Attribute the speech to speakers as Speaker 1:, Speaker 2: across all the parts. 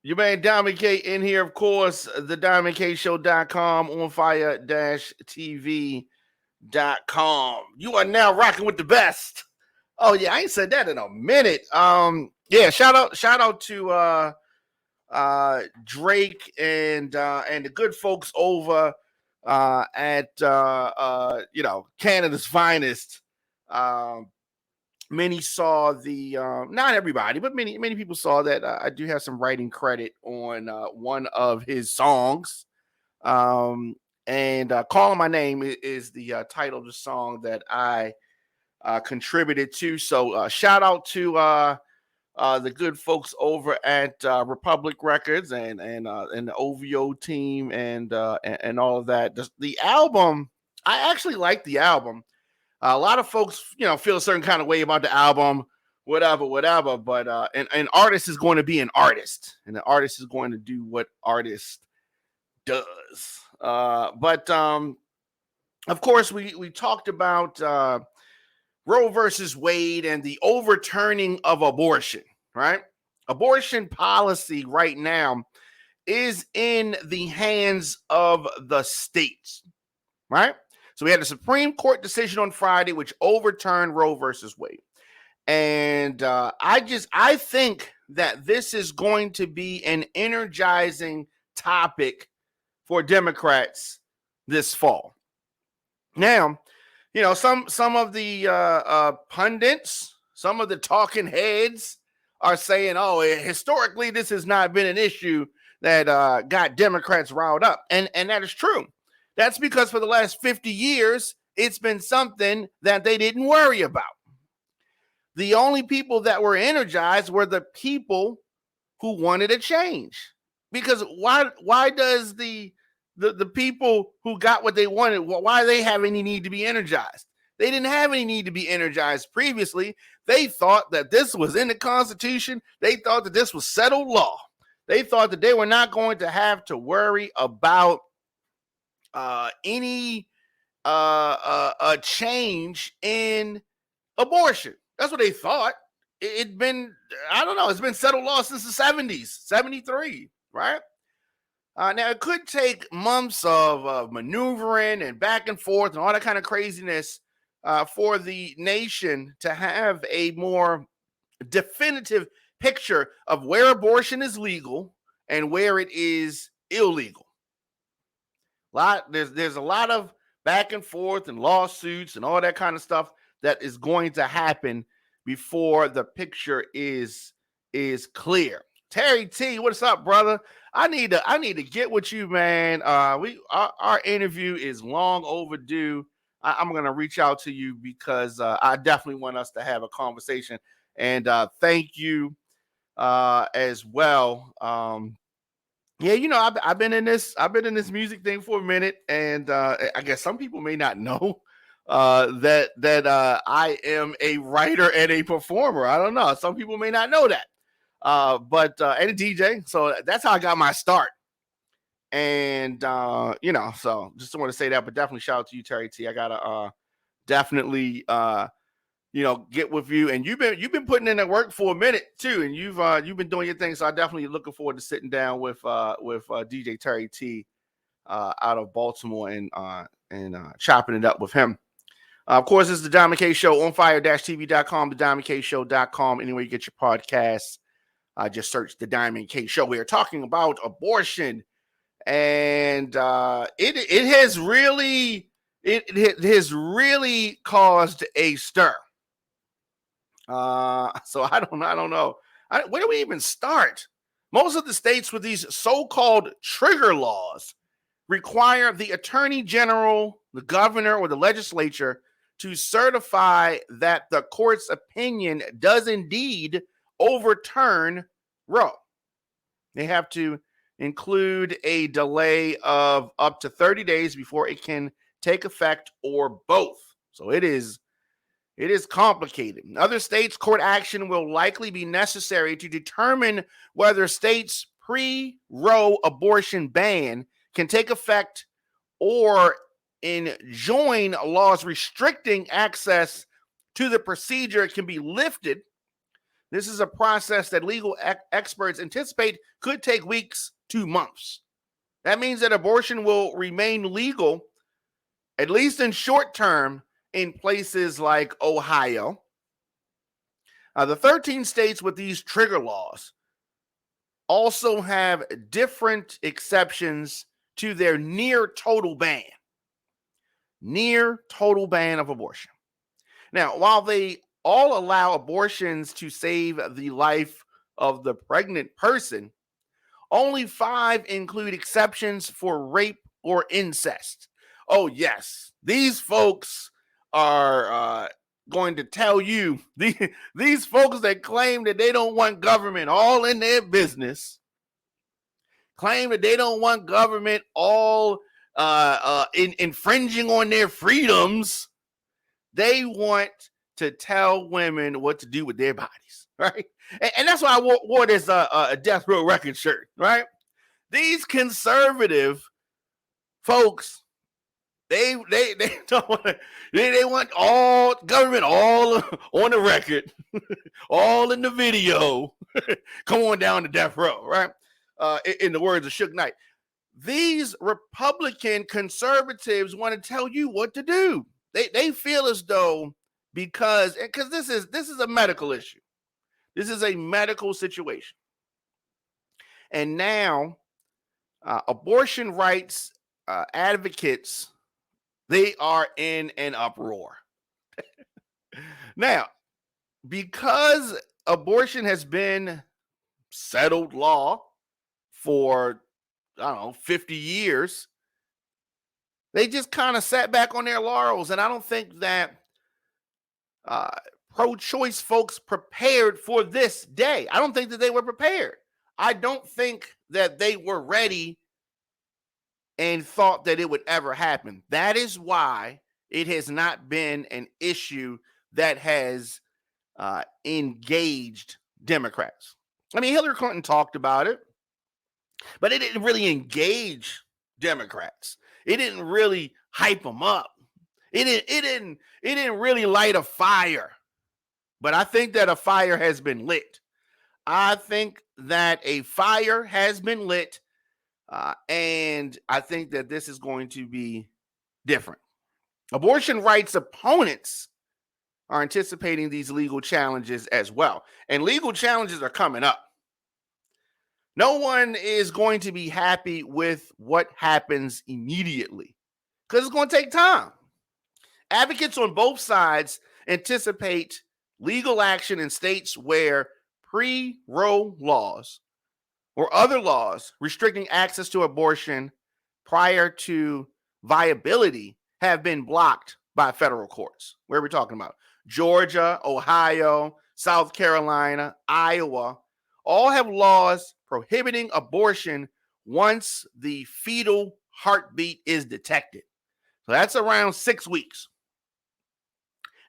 Speaker 1: Your man Diamond K in here, of course, the DiamondKShow.com, on fire-tv.com. You are now rocking with the best. Oh yeah, I ain't said that in a minute. Yeah, shout out to Drake and the good folks over at Canada's finest. Many saw the not everybody, but many people saw that I do have some writing credit on one of his songs. And Calling My Name is the title of the song that I contributed to. So shout out to the good folks over at Republic Records and the OVO team and all of that. The album, I actually like the album. A lot of folks, feel a certain kind of way about the album, whatever. But an artist is going to be an artist, and the artist is going to do what artist does. But of course, we talked about Roe versus Wade and the overturning of abortion. Right, abortion policy right now is in the hands of the states. Right. So we had a Supreme Court decision on Friday which overturned Roe versus Wade. And I think that this is going to be an energizing topic for Democrats this fall. Now, some of the pundits, some of the talking heads are saying, oh, historically, this has not been an issue that got Democrats riled up. And that is true. That's because for the last 50 years, it's been something that they didn't worry about. The only people that were energized were the people who wanted a change. Because why does the people who got what they wanted, why they have any need to be energized? They didn't have any need to be energized previously. They thought that this was in the Constitution. They thought that this was settled law. They thought that they were not going to have to worry about any a change in abortion. That's what they thought. It's been settled law since the 70s, 73, right? Now, it could take months of maneuvering and back and forth and all that kind of craziness for the nation to have a more definitive picture of where abortion is legal and where it is illegal. There's a lot of back and forth and lawsuits and all that kind of stuff that is going to happen before the picture is clear. Terry T, what's up, brother? I need to get with you, man. Our interview is long overdue. I'm gonna reach out to you because I definitely want us to have a conversation. And thank you as well. Yeah, I've been in this music thing for a minute, and I guess some people may not know that I am a writer and a performer. I don't know. Some people may not know that. But and a DJ. So that's how I got my start. And so just want to say that, but definitely shout out to you, Terry T. I gotta definitely get with you. And you've been putting in that work for a minute too, and you've been doing your thing. So I definitely looking forward to sitting down with DJ Terry T out of Baltimore and chopping it up with him. Of course, this is the Diamond K Show on fire-tv.com, the DiamondKShow.com. Anywhere you get your podcasts, just search the Diamond K Show. We are talking about abortion, and it has really caused a stir. So I don't know. Where do we even start? Most of the states with these so-called trigger laws require the attorney general, the governor, or the legislature to certify that the court's opinion does indeed overturn Roe. They have to include a delay of up to 30 days before it can take effect, or both. So it is complicated. In other states, court action will likely be necessary to determine whether states' pre-Roe abortion ban can take effect or enjoin laws restricting access to the procedure can be lifted. This is a process that legal experts anticipate could take weeks to months. That means that abortion will remain legal, at least in short term, in places like Ohio. The 13 states with these trigger laws also have different exceptions to their near total ban of abortion. Now, while they all allow abortions to save the life of the pregnant person, only 5 include exceptions for rape or incest. Oh, yes, these folks are going to tell you, these folks that claim that they don't want government all in their business, claim that they don't want government all infringing on their freedoms. They want to tell women what to do with their bodies, right? And that's why I wore this a Death Row Record shirt, right? These conservative folks, they don't want to, they want all government all on the record, all in the video. Come on down to death row, right? In the words of Suge Knight. These Republican conservatives want to tell you what to do. They feel as though because this is a medical issue. This is a medical situation. And now abortion rights advocates, they are in an uproar. Now, because abortion has been settled law for, I don't know, 50 years, they just kind of sat back on their laurels. And I don't think that pro-choice folks prepared for this day. I don't think that they were prepared. I don't think that they were ready and thought that it would ever happen. That is why it has not been an issue that has engaged Democrats. I mean, Hillary Clinton talked about it, but it didn't really engage Democrats. It didn't really hype them up. It didn't really light a fire. But I think that a fire has been lit. I think that a fire has been lit, and I think that this is going to be different. Abortion rights opponents are anticipating these legal challenges as well. And legal challenges are coming up. No one is going to be happy with what happens immediately because it's going to take time. Advocates on both sides anticipate legal action in states where pre-Roe laws or other laws restricting access to abortion prior to viability have been blocked by federal courts. Where are we talking about? Georgia, Ohio, South Carolina, Iowa, all have laws prohibiting abortion once the fetal heartbeat is detected. So that's around 6 weeks.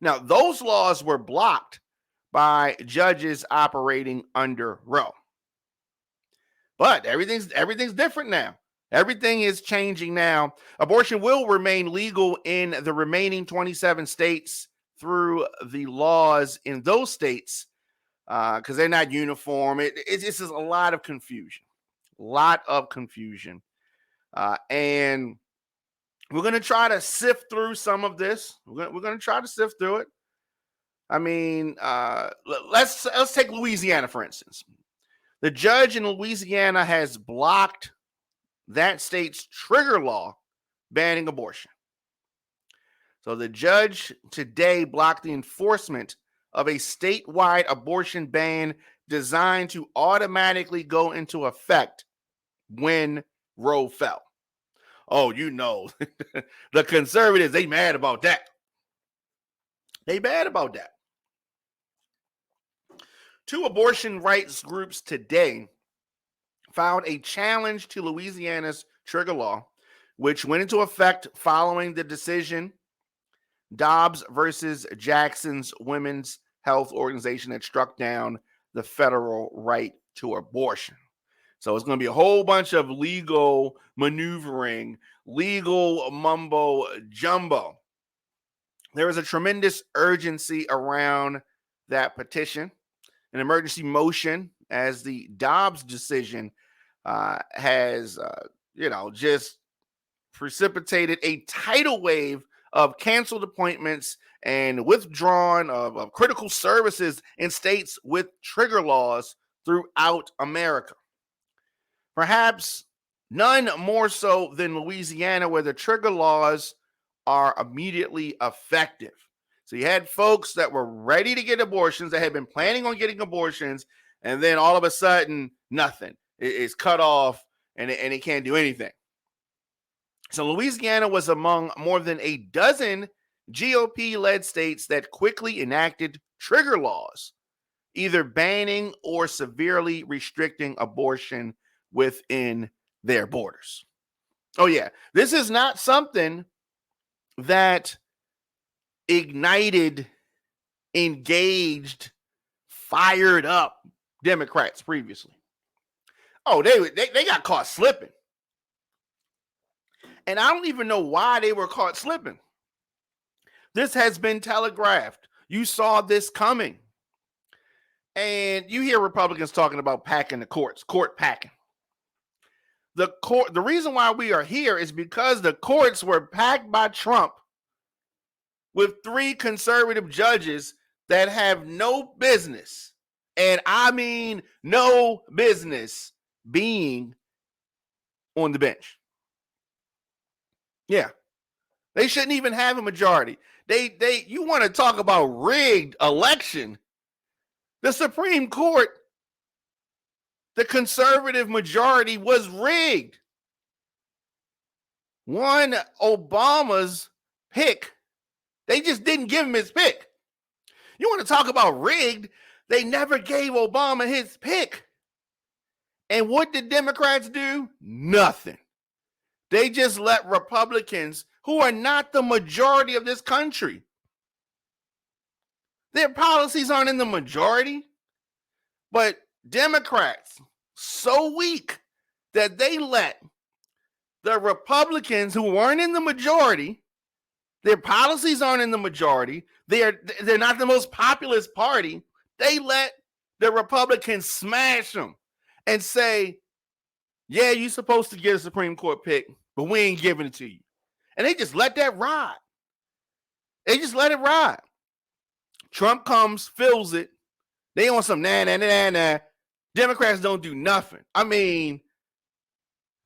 Speaker 1: Now, those laws were blocked by judges operating under Roe. But everything's different now. Everything is changing now. Abortion will remain legal in the remaining 27 states through the laws in those states because they're not uniform. It's just a lot of confusion. And we're going to try to sift through some of this. We're going to try to sift through it. I mean, let's take Louisiana, for instance. The judge in Louisiana has blocked that state's trigger law banning abortion. So the judge today blocked the enforcement of a statewide abortion ban designed to automatically go into effect when Roe fell. Oh, you know, the conservatives, they mad about that. Two abortion rights groups today filed a challenge to Louisiana's trigger law, which went into effect following the decision Dobbs versus Jackson's Women's Health Organization that struck down the federal right to abortion. So it's going to be a whole bunch of legal maneuvering, legal mumbo jumbo. There is a tremendous urgency around that petition. an emergency motion as the Dobbs decision has, just precipitated a tidal wave of canceled appointments and withdrawn of critical services in states with trigger laws throughout America. Perhaps none more so than Louisiana, where the trigger laws are immediately effective. So you had folks that were ready to get abortions, that had been planning on getting abortions, and then all of a sudden, nothing. It's cut off, and it can't do anything. So Louisiana was among more than a dozen GOP-led states that quickly enacted trigger laws, either banning or severely restricting abortion within their borders. Oh yeah, this is not something that ignited, engaged, fired up Democrats previously. Oh, they got caught slipping. And I don't even know why they were caught slipping. This has been telegraphed. You saw this coming. And you hear Republicans talking about packing the courts, court packing. The reason why we are here is because the courts were packed by Trump with 3 conservative judges that have no business, and I mean no business, being on the bench. Yeah. They shouldn't even have a majority. You want to talk about rigged election? The Supreme Court, the conservative majority was rigged. One Obama's pick, they just didn't give him his pick. You want to talk about rigged? They never gave Obama his pick. And what did Democrats do? Nothing. They just let Republicans, who are not the majority of this country, their policies aren't in the majority, but Democrats so weak that they let the Republicans, who weren't in the majority, their policies aren't in the majority, they're not the most populous party, they let the Republicans smash them and say, yeah, you're supposed to get a Supreme Court pick, but we ain't giving it to you. And they just let that ride. They just let it ride. Trump comes, fills it. They on some nah. Democrats don't do nothing. I mean,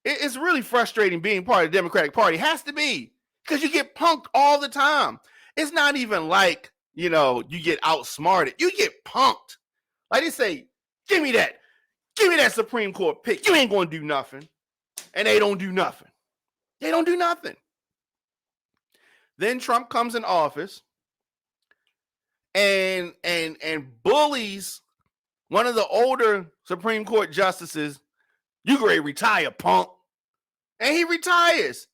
Speaker 1: it's really frustrating being part of the Democratic Party. It has to be, because you get punked all the time. It's not even like, you get outsmarted. You get punked. Like they say, give me that Supreme Court pick. You ain't going to do nothing. And they don't do nothing. They don't do nothing. Then Trump comes in office and bullies one of the older Supreme Court justices. You ready to retire, punk. And he retires.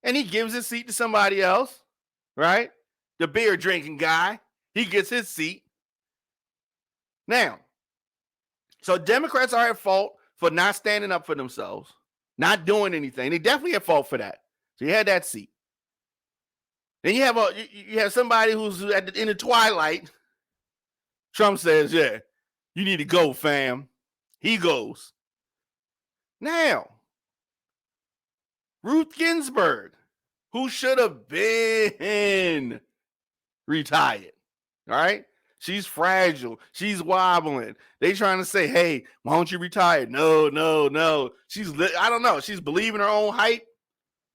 Speaker 1: And he gives his seat to somebody else, right? The beer drinking guy. He gets his seat. Now, so Democrats are at fault for not standing up for themselves, not doing anything. They definitely at fault for that. So you had that seat. Then you have somebody who's in the twilight. Trump says, yeah, you need to go, fam. He goes. Now, Ruth Ginsburg, who should have been retired, all right? She's fragile. She's wobbling. They trying to say, hey, why don't you retire? No. I don't know. She's believing her own hype.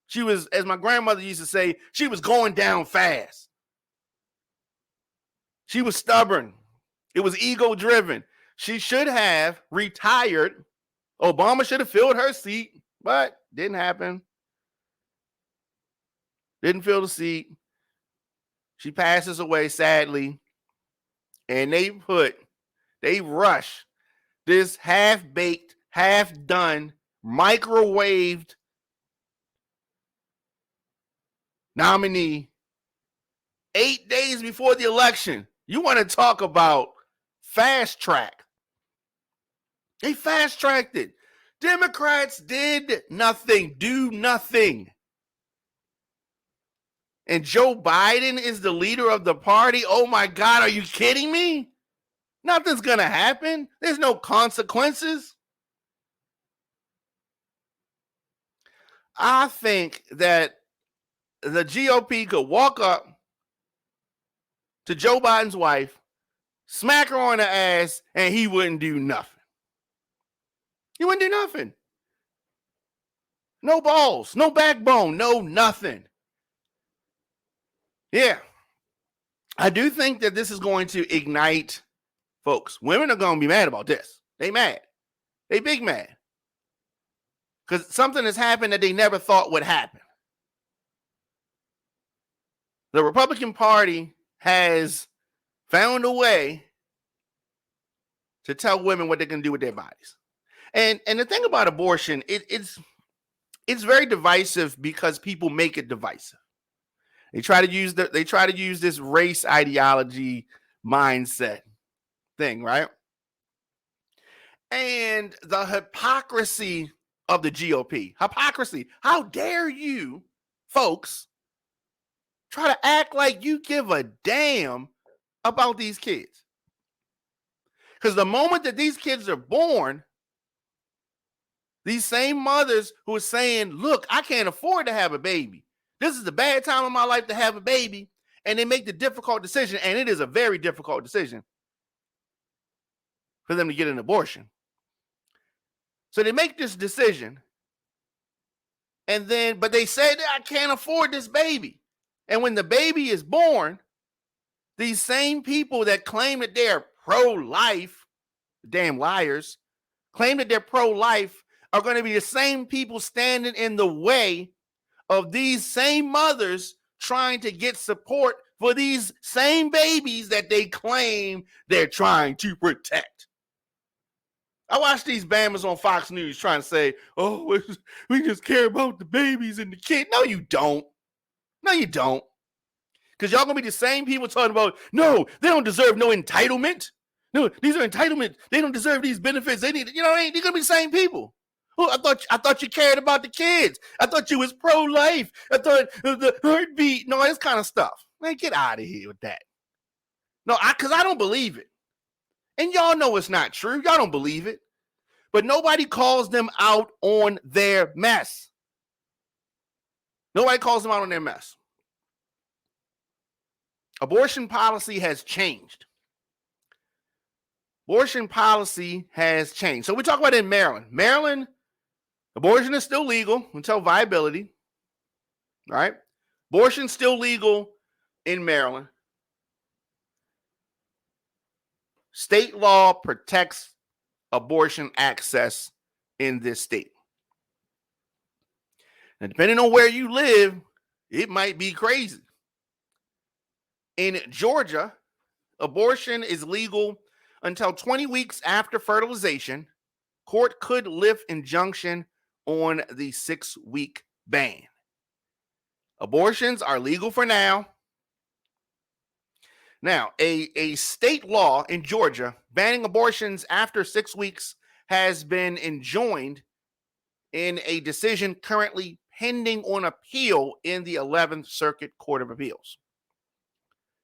Speaker 1: She was, as my grandmother used to say, she was going down fast. She was stubborn. It was ego-driven. She should have retired. Obama should have filled her seat, but didn't happen. Didn't fill the seat. She passes away, sadly. And they rush this half-baked, half-done, microwaved nominee 8 days before the election. You want to talk about fast track? They fast tracked it. Democrats did nothing, do nothing. And Joe Biden is the leader of the party. Oh my God, are you kidding me? Nothing's going to happen. There's no consequences. I think that the GOP could walk up to Joe Biden's wife, smack her on the ass, and he wouldn't do nothing. He wouldn't do nothing. No balls, no backbone, no nothing. Yeah. I do think that this is going to ignite folks. Women are going to be mad about this. They mad. They big mad. Because something has happened that they never thought would happen. The Republican Party has found a way to tell women what they can do with their bodies. And the thing about abortion, it's very divisive because people make it divisive. They try to use this race ideology mindset thing, right? And the hypocrisy of the GOP. Hypocrisy. How dare you, folks, try to act like you give a damn about these kids? Because the moment that these kids are born, these same mothers who are saying, look, I can't afford to have a baby. This is the bad time of my life to have a baby. And they make the difficult decision, and it is a very difficult decision for them to get an abortion. So they make this decision, but they say that I can't afford this baby. And when the baby is born, these same people that claim that they're pro-life, damn liars, claim that they're pro-life, are going to be the same people standing in the way of these same mothers trying to get support for these same babies that they claim they're trying to protect. I watch these Bammers on Fox News trying to say, oh, we just care about the babies and the kids. No, you don't. No, you don't. Because y'all going to be the same people talking about, no, they don't deserve no entitlement. No, these are entitlements. They don't deserve these benefits. They need, they're going to be the same people. Oh, I thought you cared about the kids. I thought you was pro-life. I thought the heartbeat, no, this kind of stuff. Man, get out of here with that. No, because I don't believe it. And y'all know it's not true. Y'all don't believe it. But nobody calls them out on their mess. Nobody calls them out on their mess. Abortion policy has changed. Abortion policy has changed. So we talk about it in Maryland. Maryland, abortion is still legal until viability, right? Abortion's still legal in Maryland. State law protects abortion access in this state. And depending on where you live, it might be crazy. In Georgia, abortion is legal until 20 weeks after fertilization. Court could lift injunction on the 6-week ban. Abortions are legal for now. Now, a state law in Georgia banning abortions after 6 weeks has been enjoined in a decision currently pending on appeal in the 11th Circuit Court of Appeals.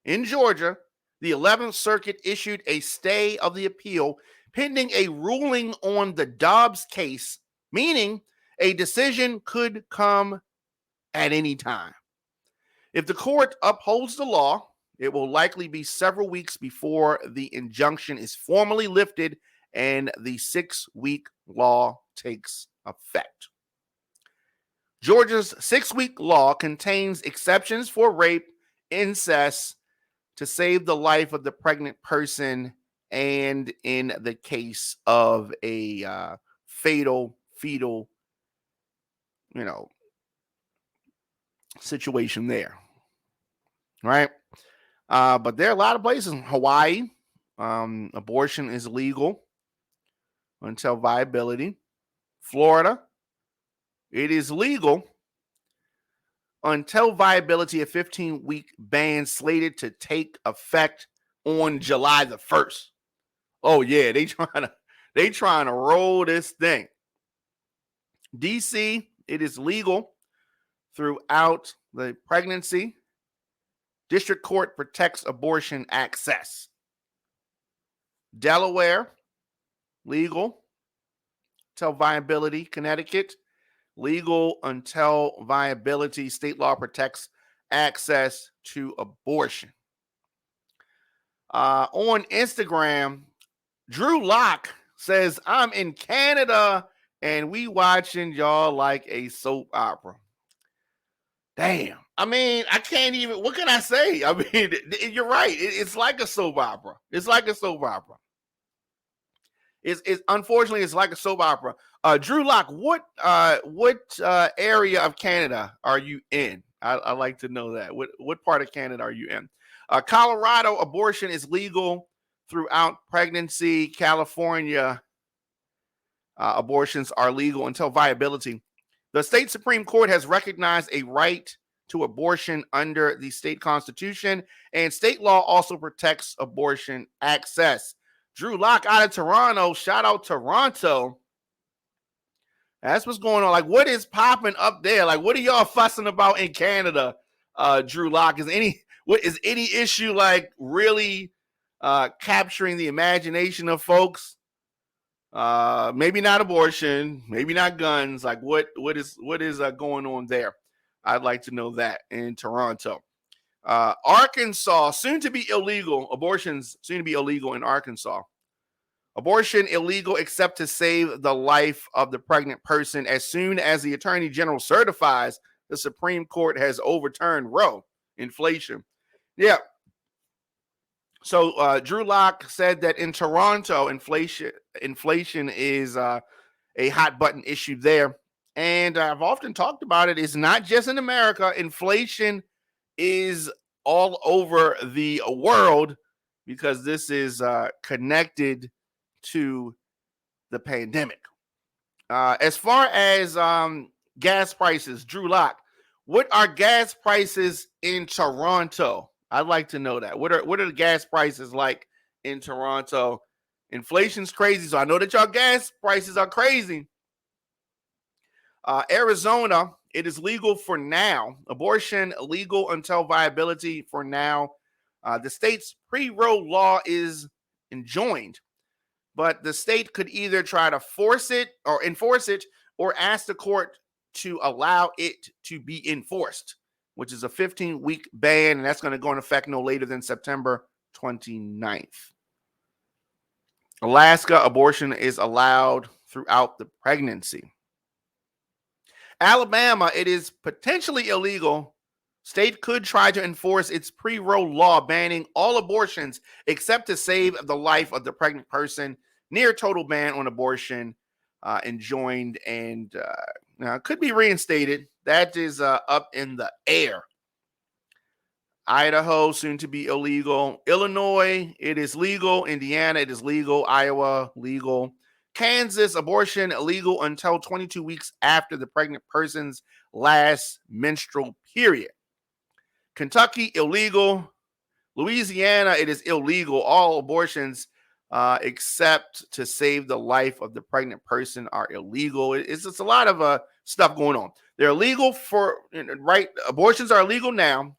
Speaker 1: In Georgia, the 11th Circuit issued a stay of the appeal pending a ruling on the Dobbs case, meaning a decision could come at any time. If the court upholds the law, it will likely be several weeks before the injunction is formally lifted and the 6-week law takes effect. Georgia's 6-week law contains exceptions for rape, incest, to save the life of the pregnant person, and in the case of a fetal, situation there, right? But there are a lot of places. In Hawaii, abortion is legal until viability. Florida, it is legal until viability. A 15-week ban slated to take effect on July the 1st. Oh yeah, they trying to roll this thing. DC, it is legal throughout the pregnancy. District court protects abortion access. Delaware, legal until viability. Connecticut, legal until viability. State law protects access to abortion. On Instagram, Drew Lock says, I'm in Canada and we watching y'all like a soap opera. Damn. I mean, I can't even, what can I say? I mean, you're right. It's like a soap opera. It's like a soap opera. It's unfortunately it's like a soap opera. Drew Lock, what area of Canada are you in? I like to know that. What part of Canada are you in? Colorado, abortion is legal throughout pregnancy. California, abortions are legal until viability. The state Supreme Court has recognized a right to abortion under the state constitution, and state law also protects abortion access. Drew Lock out of Toronto. Shout out Toronto. That's what's going on. Like, what is popping up there? Like, what are y'all fussing about in Canada? Drew Lock, is any issue like really capturing the imagination of folks? Maybe not abortion, maybe not guns. Like, what is going on there? I'd like to know that in Toronto. Arkansas, soon to be illegal. Abortions soon to be illegal in Arkansas. Abortion illegal except to save the life of the pregnant person. As soon as the Attorney General certifies the Supreme Court has overturned Roe. Inflation. Yeah. So Drew Lock said that in Toronto, inflation is a hot button issue there. And I've often talked about it. It's not just in America. Inflation is all over the world because this is connected to the pandemic. As far as gas prices, Drew Lock, what are gas prices in Toronto? I'd like to know that. What are the gas prices like in Toronto? Inflation's crazy, so I know that y'all gas prices are crazy. Arizona, it is legal for now. Abortion legal until viability for now. The state's pre-Roe law is enjoined, but the state could either try to force it or enforce it or ask the court to allow it to be enforced, which is a 15-week ban, and that's going to go in effect no later than September 29th. Alaska, abortion is allowed throughout the pregnancy. Alabama, it is potentially illegal. State could try to enforce its pre-Roe law banning all abortions except to save the life of the pregnant person. Near total ban on abortion enjoined and could be reinstated. That is up in the air. Idaho, soon to be illegal. Illinois, it is legal. Indiana, it is legal. Iowa, legal. Kansas, abortion illegal until 22 weeks after the pregnant person's last menstrual period. Kentucky, illegal. Louisiana, it is illegal. All abortions except to save the life of the pregnant person are illegal. It's just a lot of stuff going on. They're illegal right? Abortions are illegal now.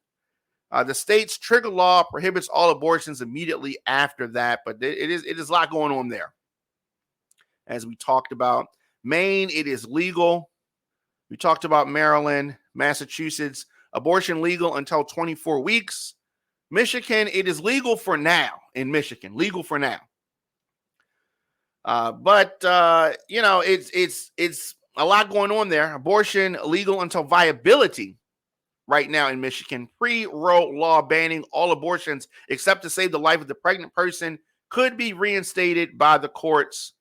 Speaker 1: The state's trigger law prohibits all abortions immediately after that, but it is a lot going on there. As we talked about, Maine, it is legal. We talked about Maryland, Massachusetts, abortion legal until 24 weeks. Michigan, it is legal for now in Michigan, legal for now. But it's a lot going on there. Abortion legal until viability right now in Michigan. Pre-Roe law banning all abortions except to save the life of the pregnant person could be reinstated by the courts.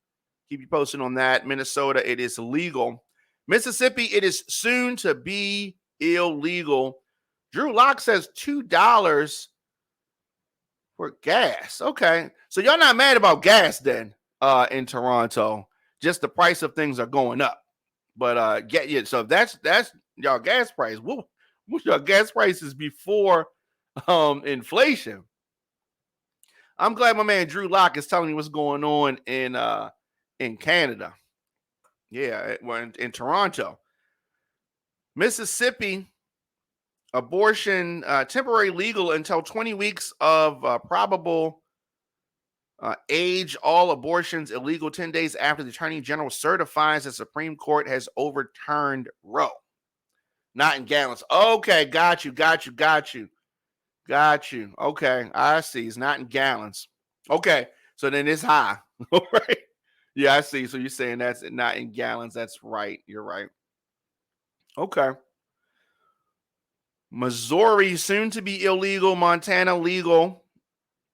Speaker 1: Keep you posted on that. Minnesota, it is legal. Mississippi, it is soon to be illegal. Drew Lock says $2 for gas. Okay. So y'all not mad about gas then in Toronto. Just the price of things are going up. But so that's y'all gas price. What's your gas prices before inflation? I'm glad my man Drew Lock is telling me what's going on in Canada. Yeah, in Toronto. Mississippi, abortion temporary legal until 20 weeks of probable Age all abortions illegal 10 days after the Attorney General certifies the Supreme Court has overturned Roe. Not in gallons. Okay, got you. Okay, I see. It's not in gallons. Okay, so then it's high. All right. Yeah, I see. So you're saying that's not in gallons. That's right. You're right. Okay. Missouri soon to be illegal. Montana legal.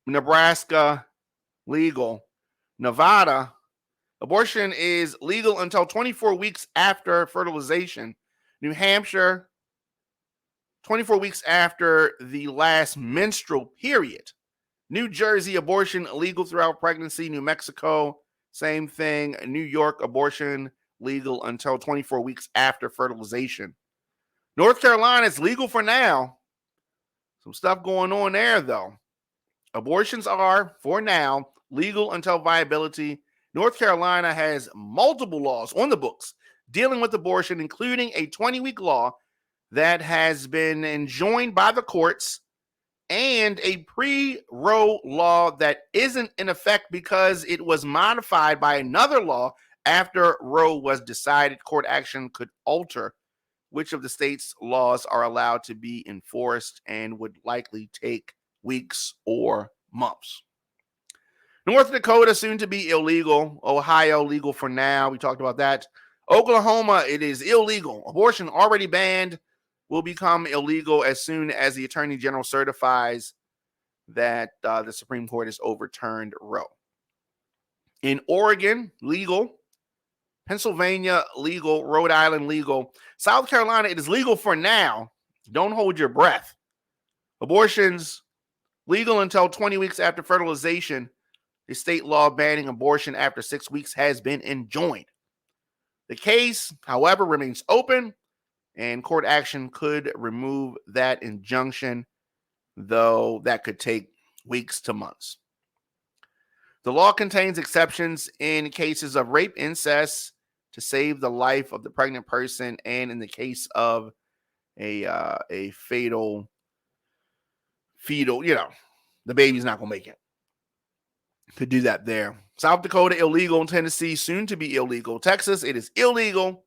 Speaker 1: Nebraska legal. Nevada, abortion is legal until 24 weeks after fertilization. New Hampshire, 24 weeks after the last menstrual period. New Jersey, abortion legal throughout pregnancy. New Mexico, same thing. New York, abortion legal until 24 weeks after fertilization. North Carolina is legal for now. Some stuff going on there, though. Abortions are, for now, legal until viability. North Carolina has multiple laws on the books dealing with abortion, including a 20-week law that has been enjoined by the courts and a pre-Roe law that isn't in effect because it was modified by another law after Roe was decided. Court action could alter which of the state's laws are allowed to be enforced and would likely take weeks or months. North Dakota soon to be illegal. Ohio legal for now. We talked about that. Oklahoma, it is illegal. Abortion already banned, will become illegal as soon as the Attorney General certifies that the Supreme Court has overturned Roe. In Oregon, legal. Pennsylvania, legal. Rhode Island, legal. South Carolina, it is legal for now. Don't hold your breath. Abortions legal until 20 weeks after fertilization. The state law banning abortion after 6 weeks has been enjoined. The case, however, remains open, and court action could remove that injunction, though that could take weeks to months. The law contains exceptions in cases of rape, incest, to save the life of the pregnant person, and in the case of a fetal, the baby's not going to make it. Could do that there. South Dakota, illegal. Tennessee, soon to be illegal. Texas, it is illegal.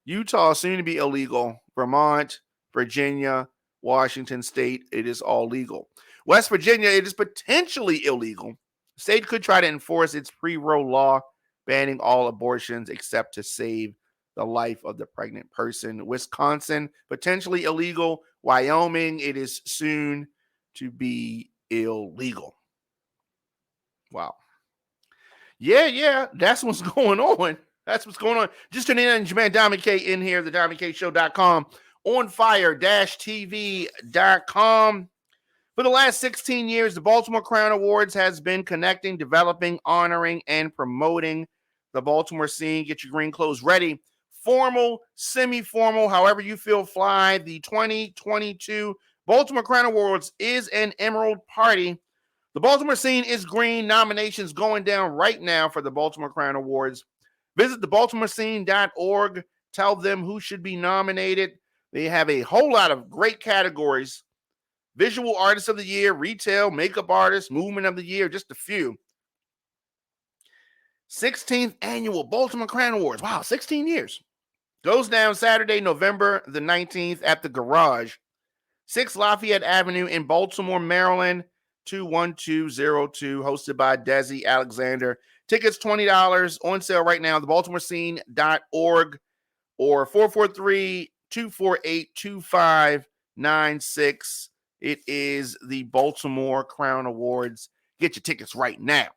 Speaker 1: Utah, soon to be illegal. Vermont, Virginia, Washington State, it is all legal. West Virginia, it is potentially illegal. The state could try to enforce its pre-Roe law, banning all abortions except to save the life of the pregnant person. Wisconsin, potentially illegal. Wyoming, it is soon to be illegal. Wow. Yeah, that's what's going on. That's what's going on. Just tuning in, your man Diamond K in here, the DiamondKShow.com, onfire-tv.com. For the last 16 years, the Baltimore Crown Awards has been connecting, developing, honoring, and promoting the Baltimore scene. Get your green clothes ready. Formal, semi-formal, however you feel fly. The 2022 Baltimore Crown Awards is an emerald party. The Baltimore scene is green. Nominations going down right now for the Baltimore Crown Awards. Visit thebaltimorescene.org. Tell them who should be nominated. They have a whole lot of great categories. Visual Artist of the Year, Retail, Makeup Artist, Movement of the Year, just a few. 16th Annual Baltimore Crown Awards. Wow, 16 years. Goes down Saturday, November the 19th at the Garage, 6 Lafayette Avenue in Baltimore, Maryland. 21202, hosted by Desi Alexander. Tickets $20 on sale right now. thebaltimorescene.org or 443-248-2596. It is the Baltimore Crown Awards. Get your tickets right now.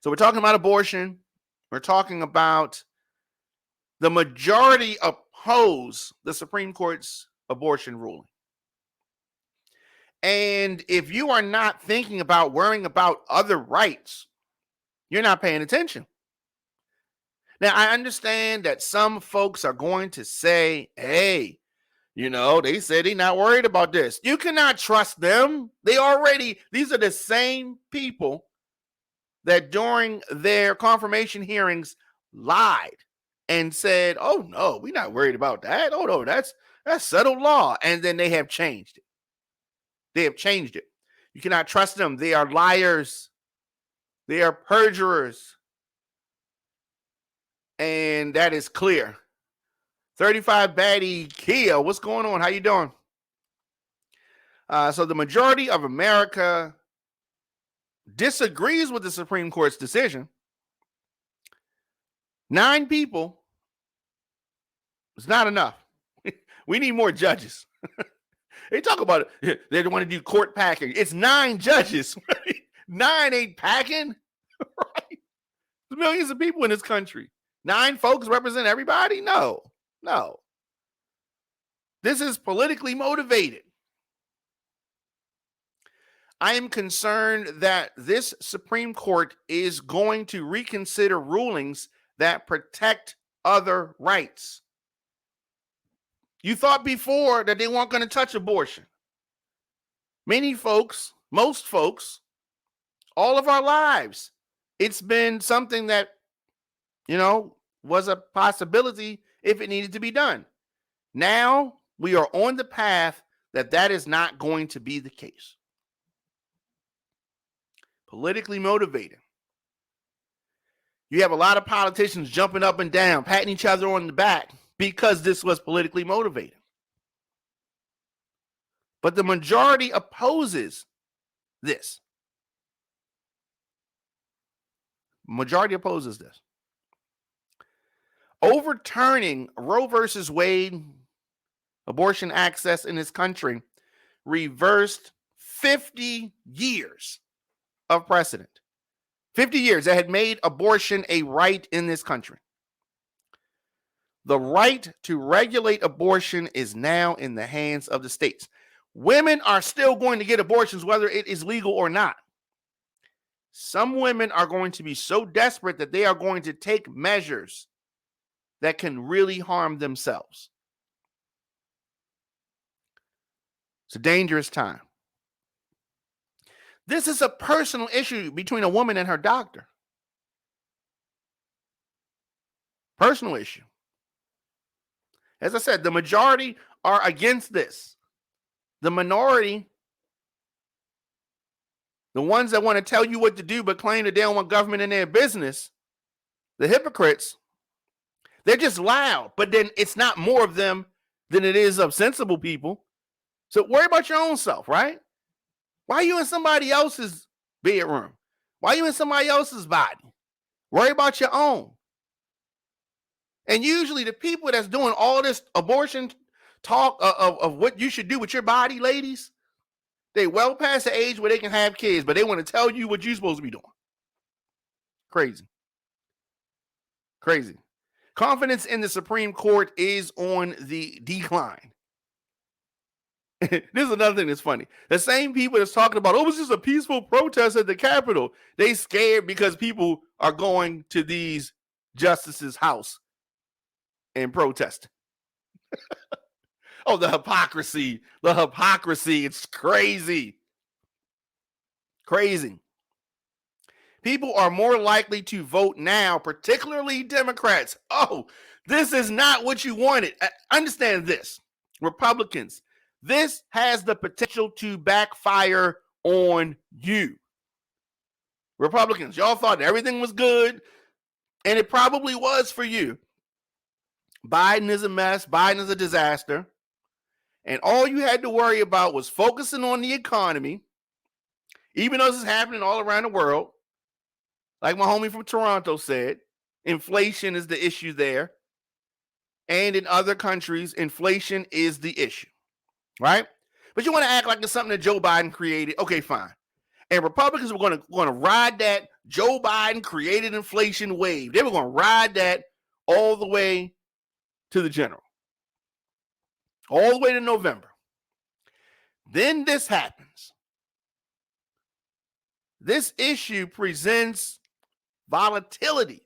Speaker 1: So we're talking about abortion. We're talking about the majority oppose the Supreme Court's abortion ruling. And if you are not thinking about worrying about other rights, you're not paying attention. Now, I understand that some folks are going to say, hey, they said they're not worried about this. You cannot trust them. These are the same people that during their confirmation hearings lied and said, oh, no, we're not worried about that. Oh, no, that's settled law. And then they have changed it. They have changed it. You cannot trust them. They are liars. They are perjurers. And that is clear. 35 Baddie Kia, what's going on? How you doing? So the majority of America disagrees with the Supreme Court's decision. 9 people is not enough. We need more judges. They talk about it. They don't want to do court packing. It's 9 judges. Right? 9 ain't packing. Right? There's millions of people in this country. 9 folks represent everybody? No. This is politically motivated. I am concerned that this Supreme Court is going to reconsider rulings that protect other rights. You thought before that they weren't going to touch abortion. Many folks, most folks, all of our lives, it's been something that, was a possibility if it needed to be done. Now we are on the path that is not going to be the case. Politically motivated. You have a lot of politicians jumping up and down, patting each other on the back because this was politically motivated. But the majority opposes this. Majority opposes this. Overturning Roe versus Wade abortion access in this country reversed 50 years of precedent. 50 years that had made abortion a right in this country. The right to regulate abortion is now in the hands of the states. Women are still going to get abortions whether it is legal or not. Some women are going to be so desperate that they are going to take measures that can really harm themselves. It's a dangerous time. This is a personal issue between a woman and her doctor. Personal issue. As I said, the majority are against this. The minority, the ones that want to tell you what to do but claim that they don't want government in their business, the hypocrites, they're just loud, but then it's not more of them than it is of sensible people. So worry about your own self, right? Why are you in somebody else's bedroom? Why are you in somebody else's body? Worry about your own. And usually the people that's doing all this abortion talk of what you should do with your body, ladies, they well past the age where they can have kids, but they want to tell you what you're supposed to be doing. Crazy. Confidence in the Supreme Court is on the decline. This is another thing that's funny. The same people that's talking about, it was just a peaceful protest at the Capitol. They scared because people are going to these justices' house and protesting. Oh, the hypocrisy. It's crazy. People are more likely to vote now, particularly Democrats. Oh, this is not what you wanted. Understand this, Republicans. This has the potential to backfire on you. Republicans, y'all thought everything was good, and it probably was for you. Biden is a mess. Biden is a disaster. And all you had to worry about was focusing on the economy, even though this is happening all around the world. Like my homie from Toronto said, inflation is the issue there. And in other countries, inflation is the issue. Right? But you want to act like it's something that Joe Biden created. Okay, fine. And Republicans were going to ride that Joe Biden created inflation wave. They were going to ride that all the way to the general. All the way to November. Then this happens. This issue presents volatility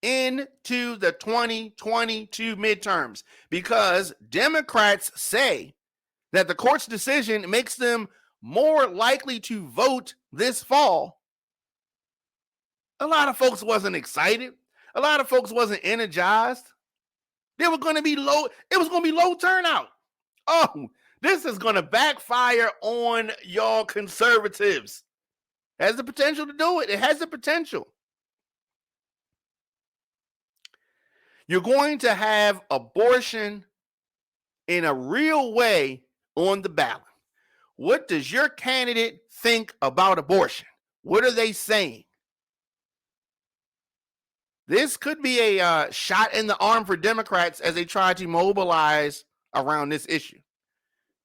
Speaker 1: into the 2022 midterms because Democrats say that the court's decision makes them more likely to vote this fall. A lot of folks wasn't excited. A lot of folks wasn't energized. They were going to be low. It was going to be low turnout. Oh, this is going to backfire on y'all conservatives. Has the potential to do it. It has the potential. You're going to have abortion in a real way on the ballot. What does your candidate think about abortion? What are they saying? This could be a shot in the arm for Democrats as they try to mobilize around this issue.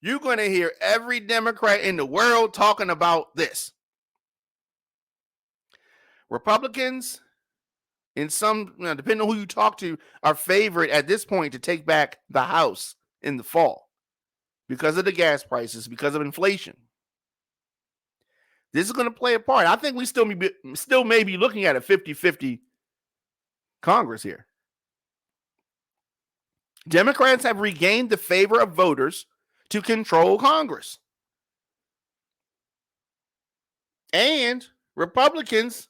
Speaker 1: You're going to hear every Democrat in the world talking about this. Republicans, in some, depending on who you talk to, are favored at this point to take back the House in the fall because of the gas prices, because of inflation. This is going to play a part. I think we still may be looking at a 50-50 Congress here. Democrats have regained the favor of voters to control Congress. And Republicans,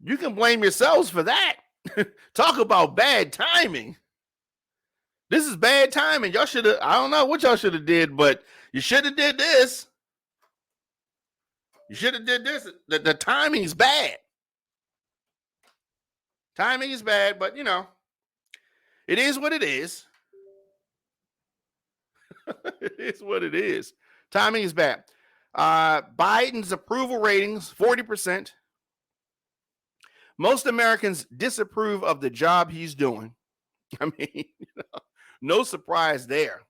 Speaker 1: you can blame yourselves for that. Talk about bad timing. This is bad timing. Y'all should have, I don't know what y'all should have did, but you should have did this. You should have did this. The timing is bad. Timing is bad, but it is what it is. It is what it is. Timing is bad. Biden's approval ratings, 40%. Most Americans disapprove of the job he's doing. I mean, no surprise there.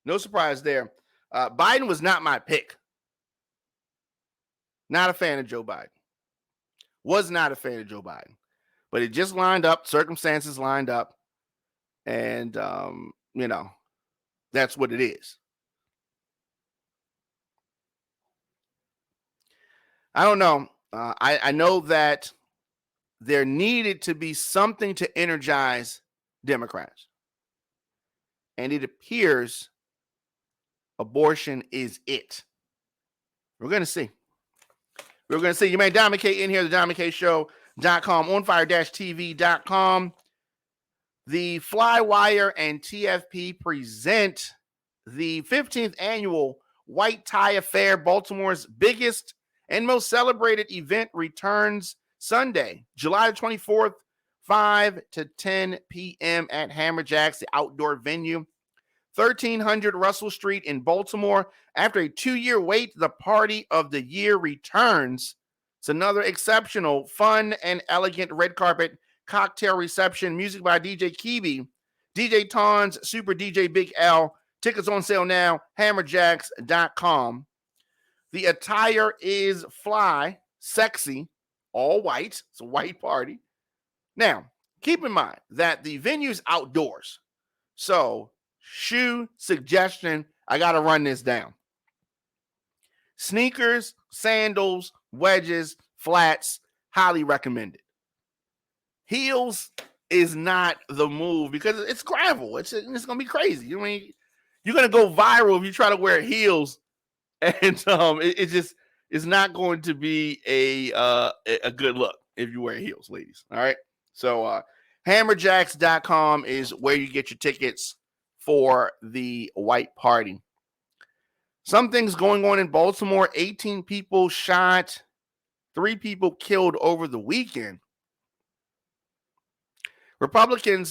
Speaker 1: No surprise there. Biden was not my pick. Not a fan of Joe Biden. Was not a fan of Joe Biden. But it just lined up. Circumstances lined up. And, that's what it is. I don't know. I know that there needed to be something to energize Democrats. And it appears abortion is it. We're going to see. We're going to see. You may Diamond K in here, the DiamondKShow.com, onfire-tv.com. The Flywire and TFP present the 15th annual White Tie Affair. Baltimore's biggest and most celebrated event returns Sunday, July 24th, 5 to 10 p.m. at Hammerjacks, the outdoor venue. 1300 Russell Street in Baltimore. After a 2-year wait, the party of the year returns. It's another exceptional, fun, and elegant red carpet cocktail reception. Music by DJ Kibi, DJ Tons, Super DJ Big L. Tickets on sale now, hammerjacks.com. The attire is fly, sexy, all white. It's a white party. Now, keep in mind that the venue's outdoors. So, shoe suggestion, I got to run this down. Sneakers, sandals, wedges, flats, highly recommended. Heels is not the move because it's gravel. It's going to be crazy. I mean, you're going to go viral if you try to wear heels, and it just is not going to be a good look if you wear heels, ladies. All right. So hammerjacks.com is where you get your tickets for the white party. Some things going on in Baltimore. 18 people shot, 3 people killed over the weekend.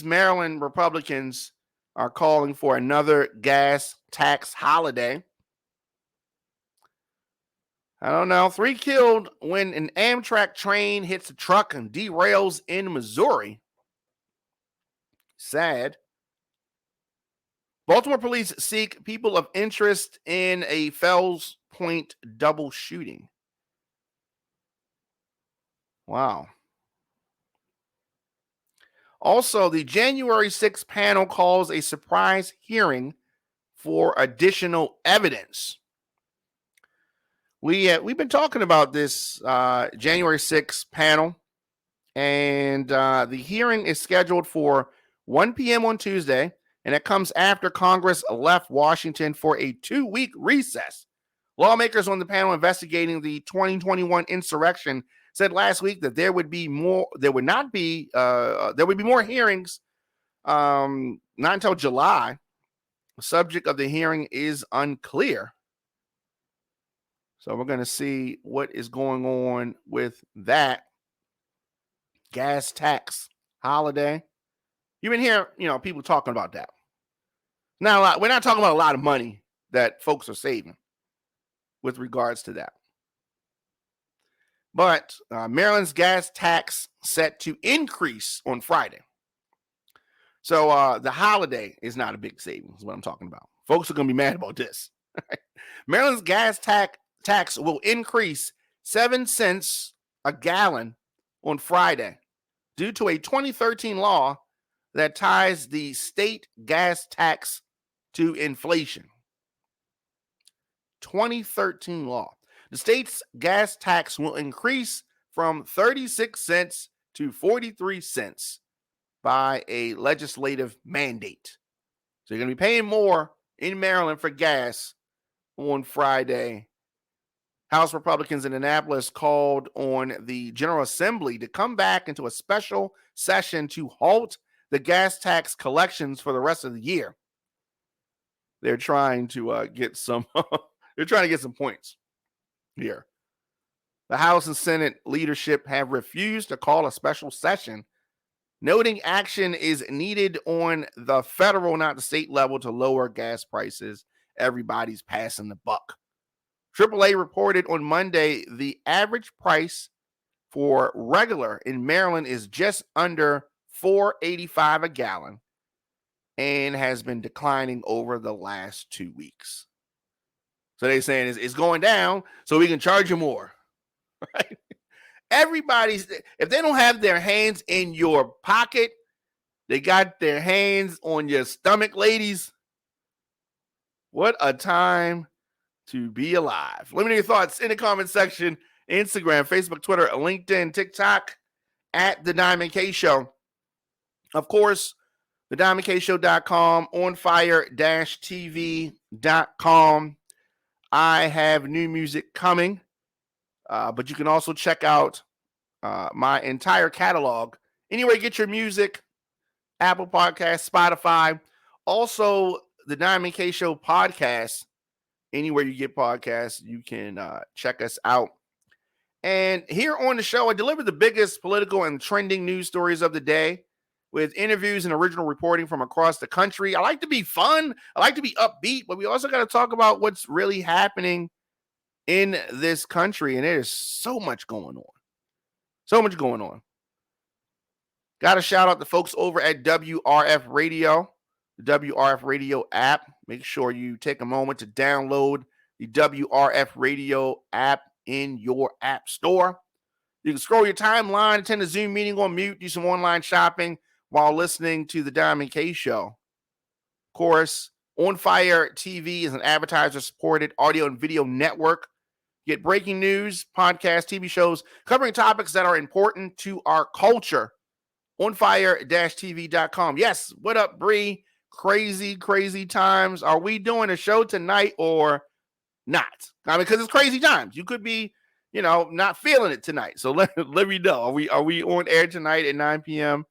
Speaker 1: Maryland Republicans are calling for another gas tax holiday. I don't know. 3 killed when an Amtrak train hits a truck and derails in Missouri. Sad. Baltimore police seek people of interest in a Fells Point double shooting. Wow. Also, the January 6th panel calls a surprise hearing for additional evidence. We've been talking about this January 6th panel, and the hearing is scheduled for 1 p.m. on Tuesday, and it comes after Congress left Washington for a 2-week recess. Lawmakers on the panel investigating the 2021 insurrection said last week that there would be more hearings, not until July. The subject of the hearing is unclear. So we're going to see what is going on with that gas tax holiday. You've been hearing, people talking about that. Now, we're not talking about a lot of money that folks are saving with regards to that. But Maryland's gas tax set to increase on Friday. So the holiday is not a big savings, is what I'm talking about. Folks are going to be mad about this. Maryland's gas tax will increase 7 cents a gallon on Friday due to a 2013 law that ties the state gas tax to inflation. 2013 law. The state's gas tax will increase from 36 cents to 43 cents by a legislative mandate. So you're going to be paying more in Maryland for gas on Friday. House Republicans in Annapolis called on the General Assembly to come back into a special session to halt the gas tax collections for the rest of the year. They're trying to get some points here. The House and Senate leadership have refused to call a special session, noting action is needed on the federal, not the state level, to lower gas prices. Everybody's passing the buck. AAA reported on Monday the average price for regular in Maryland is just under $4.85 a gallon and has been declining over the last 2 weeks. So they're saying it's going down so we can charge you more. Right? If they don't have their hands in your pocket, they got their hands on your stomach, ladies. What a time to be alive. Let me know your thoughts in the comment section. Instagram, Facebook, Twitter, LinkedIn, TikTok, at The Diamond K Show. Of course, thediamondkshow.com, onfire-tv.com. I have new music coming, but you can also check out my entire catalog anywhere you get your music, Apple Podcasts, Spotify. Also, the Diamond K Show podcast, anywhere you get podcasts, you can check us out. And here on the show, I deliver the biggest political and trending news stories of the day with interviews and original reporting from across the country. I like to be fun. I like to be upbeat, but we also got to talk about what's really happening in this country. And there's so much going on. So much going on. Got to shout out the folks over at WRF Radio, the WRF Radio app. Make sure you take a moment to download the WRF Radio app in your app store. You can scroll your timeline, attend a Zoom meeting on mute, do some online shopping while listening to the Diamond K Show. Of course, On Fire TV is an advertiser-supported audio and video network. Get breaking news, podcasts, TV shows covering topics that are important to our culture. onfire-tv.com. Yes, what up, Bree? Crazy, crazy times. Are we doing a show tonight or not? I mean, because it's crazy times. You could be, not feeling it tonight. So let me know. Are we on air tonight at 9 p.m.?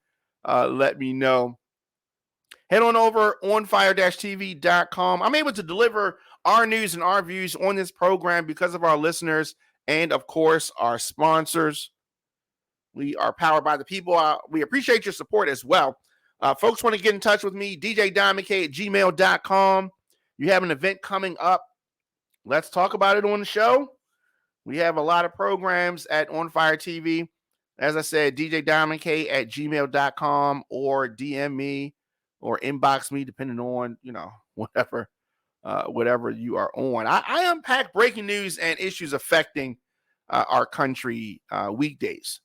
Speaker 1: Let me know. Head on over onfire-tv.com. I'm able to deliver our news and our views on this program because of our listeners and, of course, our sponsors. We are powered by the people. We appreciate your support as well. Folks want to get in touch with me, djdiamondk@gmail.com. You have an event coming up. Let's talk about it on the show. We have a lot of programs at On Fire TV. As I said, djdiamondk@gmail.com or DM me or inbox me, depending on, whatever you are on. I unpack breaking news and issues affecting our country weekdays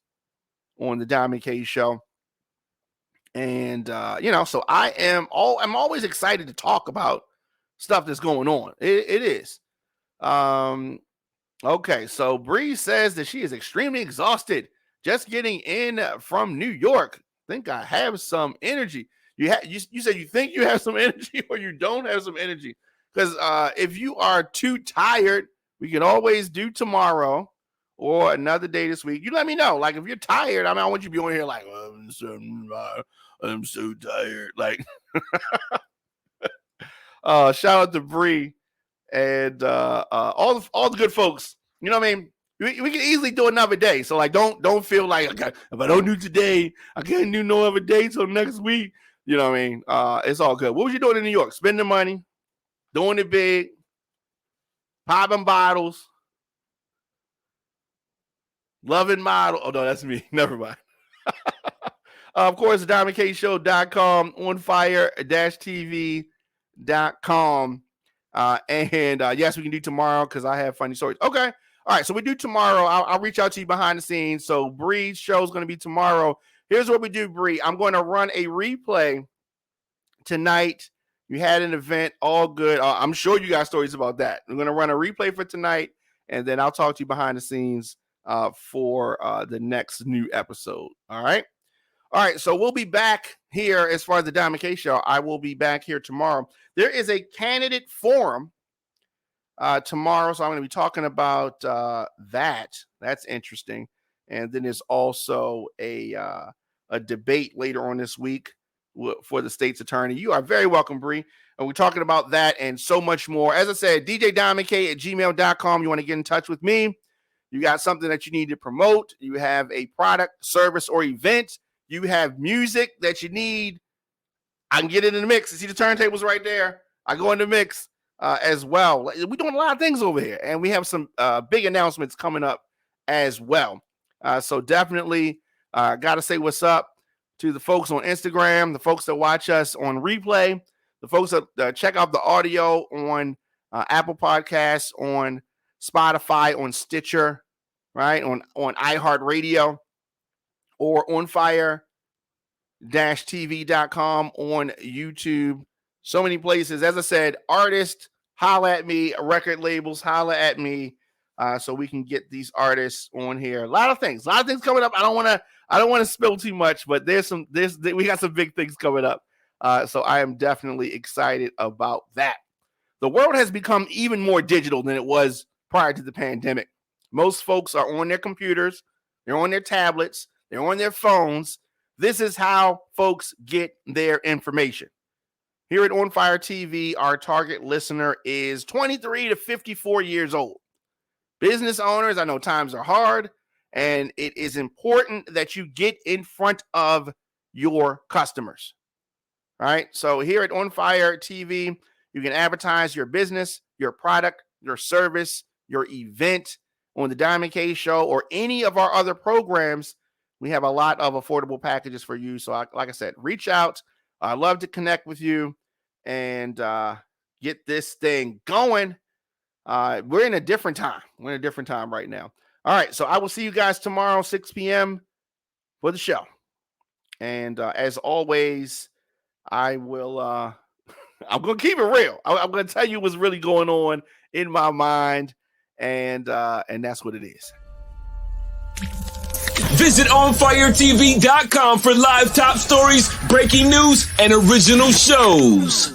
Speaker 1: on the Diamond K Show. And, so I'm always excited to talk about stuff that's going on. It is. Okay, so Bree says that she is extremely exhausted just getting in from New York. Think I have some energy. You said you think you have some energy or you don't have some energy. Because if you are too tired, we can always do tomorrow or another day this week. You let me know. Like, if you're tired, I want you to be on here like, I'm so tired. Like, shout out to Bree. and all the good folks. You know what I mean? We can easily do another day. So like, don't feel like, okay, if I don't do today, I can't do no other day till next week. You know what I mean? It's all good. What was you doing in New York? Spending money, doing it big, popping bottles, loving model. Oh no, that's me. Never mind. Of course, DiamondKShow.com, onfire-tv.com. And yes, we can do tomorrow because I have funny stories. Okay. All right. So we do tomorrow. I'll reach out to you behind the scenes. So Bree's show is going to be tomorrow. Here's what we do, Bree. I'm going to run a replay tonight. You had an event, all good. I'm sure you got stories about that. I'm going to run a replay for tonight, and then I'll talk to you behind the scenes for the next new episode. All right. All right. So we'll be back here as far as the Diamond K Show. I will be back here tomorrow. There is a candidate forum tomorrow, so I'm going to be talking about that. That's interesting. And then there's also a debate later on this week for the state's attorney. You are very welcome, Bree. And we're talking about that and so much more. As I said, djdiamondk@gmail.com. You want to get in touch with me. You got something that you need to promote. You have a product, service, or event. You have music that you need. I can get it in the mix. You see the turntables right there. I go in the mix as well. We're doing a lot of things over here, and we have some big announcements coming up as well. So definitely got to say what's up to the folks on Instagram, the folks that watch us on replay, the folks that check out the audio on Apple Podcasts, on Spotify, on Stitcher, right, on iHeartRadio, or on fire-tv.com, on YouTube. So many places. As I said, artists, holla at me. Record labels, holla at me. So we can get these artists on here. A lot of things coming up. I don't want to spill too much, but we got some big things coming up. So I am definitely excited about that. The world has become even more digital than it was prior to the pandemic. Most folks are on their computers, they're on their tablets, they're on their phones. This is how folks get their information. Here at On Fire TV, our target listener is 23 to 54 years old. Business owners, I know times are hard, and it is important that you get in front of your customers. All right. So here at On Fire TV, you can advertise your business, your product, your service, your event on the Diamond K Show or any of our other programs. We have a lot of affordable packages for you. So like I said, reach out. I'd love to connect with you and get this thing going. We're in a different time. We're in a different time right now. All right. So I will see you guys tomorrow, 6 p.m. for the show. And as always, I will, I'm going to keep it real. I'm going to tell you what's really going on in my mind. And that's what it is.
Speaker 2: Visit OnFireTV.com for live top stories, breaking news, and original shows.